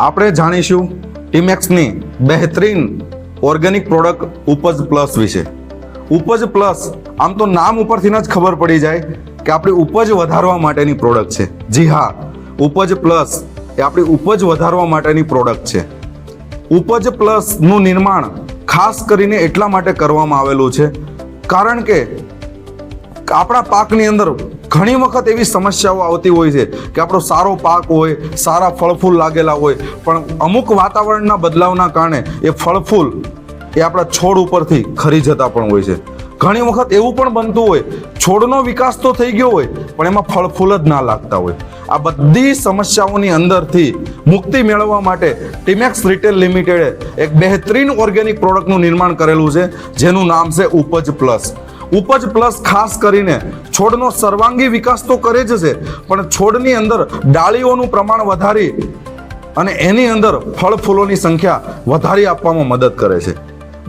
આપણે જાણીશું ટીમેક્સની બહેતરીન organic product ઉપજ પ્લસ વિશે. ઉપજ પ્લસ આમ તો નામ ઉપરથી જ ખબર પડી જાય કે આપણી ઉપજ વધારવા માટેની પ્રોડક્ટ છે. જી હા, ઉપજ પ્લસ એ આપણી ઉપજ વધારવા માટેની પ્રોડક્ટ છે. ઉપજ પ્લસનું નિર્માણ ખાસ કરીને એટલા માટે કરવામાં આવેલું છે કારણ કે આપણા પાકની અંદર ઘણી વખત એવી સમસ્યાઓ આવતી હોય છે કે આપણો સારો પાક હોય, સારા ફળફૂલ લાગેલા હોય, પણ અમુક વાતાવરણના બદલાવના કારણે એ ફળફૂલ એ આપણા છોડ ઉપરથી ખરી જતા પણ હોય છે. ઘણી વખત એવું પણ બનતું હોય છોડનો વિકાસ તો થઈ ગયો હોય પણ એમાં ફળફૂલ જ ના લાગતા હોય. આ બધી સમસ્યાઓની અંદરથી મુક્તિ મેળવવા માટે ટીમેક્સ રિટેલ લિમિટેડે એક બહેતરીન ઓર્ગેનિક પ્રોડક્ટનું નિર્માણ કરેલું છે જેનું નામ છે ઉપજ પ્લસ. ઉપજ પ્લસ ખાસ કરીને છોડનો સર્વાંગી વિકાસ તો કરે જ છે પણ છોડની અંદર ડાળીઓનું પ્રમાણ વધારી અને એની અંદર ફળ ફૂલોની સંખ્યા વધારી આપવામાં મદદ કરે છે.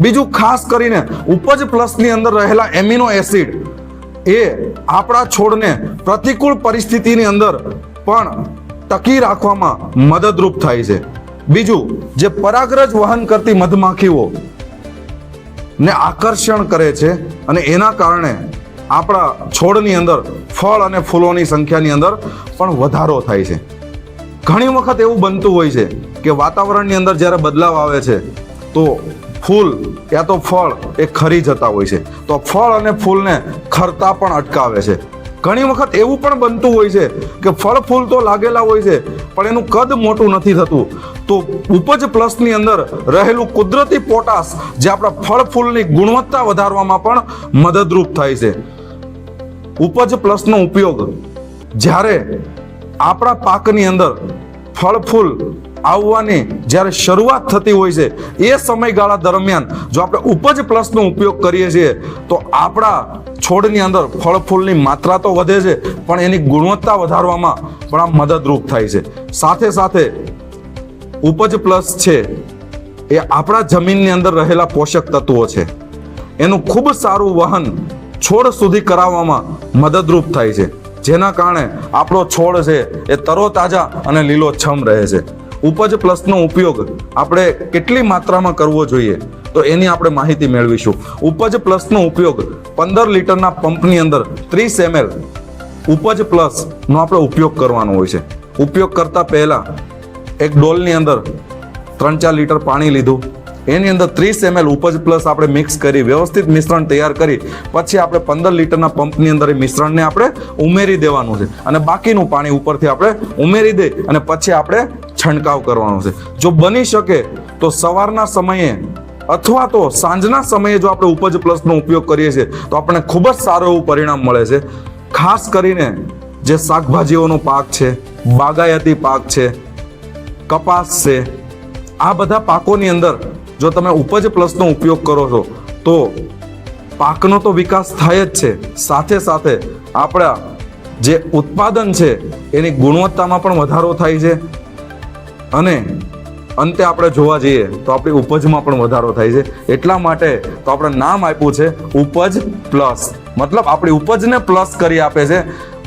બીજું ખાસ કરીને ઉપજ પ્લસની અંદર રહેલા એમિનો એસિડ એ આપણા છોડને પ્રતિકૂળ પરિસ્થિતિની અંદર પણ ટકી રાખવામાં મદદરૂપ થાય છે. બીજું, જે પરાગરજ વહન કરતી મધમાખીઓ ને આકર્ષણ કરે છે અને એના કારણે આપણા છોડની અંદર ફળ અને ફૂલોની સંખ્યાની અંદર પણ વધારો થાય છે. ઘણી વખત એવું બનતું હોય છે કે વાતાવરણની અંદર જ્યારે બદલાવ આવે છે તો ફૂલ યા તો ફળ એ ખરી જતા હોય છે, તો ફળ અને ફૂલને ખરતા પણ અટકાવે છે. ઘણી વખત એવું પણ બનતું હોય છે કે ફળ ફૂલ તો લાગેલા હોય છે પણ એનું કદ મોટું નથી થતું, તો ઉપજ પ્લસની અંદર રહેલું કુદરતી પોટાશ જે આપણા ફળ ફૂલની ગુણવત્તા વધારવામાં પણ મદદરૂપ થાય છે. ઉપજ પ્લસનો ઉપયોગ જ્યારે આપણા પાકની અંદર ફળ ફૂલ આવવાની જ્યારે શરૂઆત થતી હોય છે એ સમયગાળા દરમિયાન જો આપણે ઉપજ પ્લસનો ઉપયોગ કરીએ છીએ તો આપણા છોડની અંદર ફળ ફૂલની માત્રા તો વધે છે પણ એની ગુણવત્તા વધારવામાં પણ આ મદદરૂપ થાય છે. સાથે સાથે ઉપજ પ્લસ છે એ આપણા જમીનની અંદર રહેલા પોષક તત્વો છે એનું ખૂબ સારું વહન છોડ સુધી કરાવવામાં મદદરૂપ થાય છે, જેના કારણે આપણો છોડ છે એ તરોતાજા અને લીલોછમ રહે છે. ઉપજ પ્લસનો ઉપયોગ આપણે કેટલી માત્રામાં કરવો જોઈએ તો એની આપણે માહિતી મેળવીશું. ઉપજ પ્લસનો ઉપયોગ 15 લીટરના પંપની અંદર 30 ml ઉપજ પ્લસનો આપણે ઉપયોગ કરવાનો હોય છે. ઉપયોગ કરતા પહેલા એક ડોલની અંદર 3-4 લીટર પાણી લીધું, એની અંદર 30 ml ઉપજ પ્લસ આપણે મિક્સ કરી વ્યવસ્થિત મિશ્રણ તૈયાર કરી પછી આપણે 15 લીટરના પંપની અંદર એ મિશ્રણને આપણે ઉમેરી દેવાનું છે અને બાકીનું પાણી ઉપરથી આપણે ઉમેરી દઈ અને પછી આપણે છંટકાવ કરવાનો છે. જો બની શકે તો સવારના સમયે અથવા તો સાંજના સમયે જો આપણે ઉપજ પ્લસનો ઉપયોગ કરીએ છીએ તો આપણને ખૂબ જ સારું એવું પરિણામ મળે છે. ખાસ કરીને જે શાકભાજીઓનો પાક છે, બાગાયતી પાક છે, કપાસ છે, આ બધા પાકોની અંદર જો તમે ઉપજ પ્લસનો ઉપયોગ કરો છો તો પાકનો તો વિકાસ થાય જ છે, સાથે સાથે આપણા જે ઉત્પાદન છે એની ગુણવત્તામાં પણ વધારો થાય છે અને અંતે આપણે જોવા જઈએ તો આપણી ઉપજમાં પણ વધારો થાય છે. એટલા માટે તો આપણે નામ આપ્યું છે ઉપજ પ્લસ, મતલબ આપણી ઉપજને પ્લસ કરી આપે છે.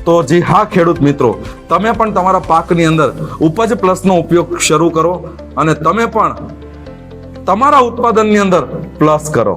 તો જી હા ખેડૂત મિત્રો, તમે પણ તમારા પાકની અંદર ઉપજ પ્લસનો ઉપયોગ શરૂ કરો અને તમે પણ તમારા ઉત્પાદનની અંદર પ્લસ કરો.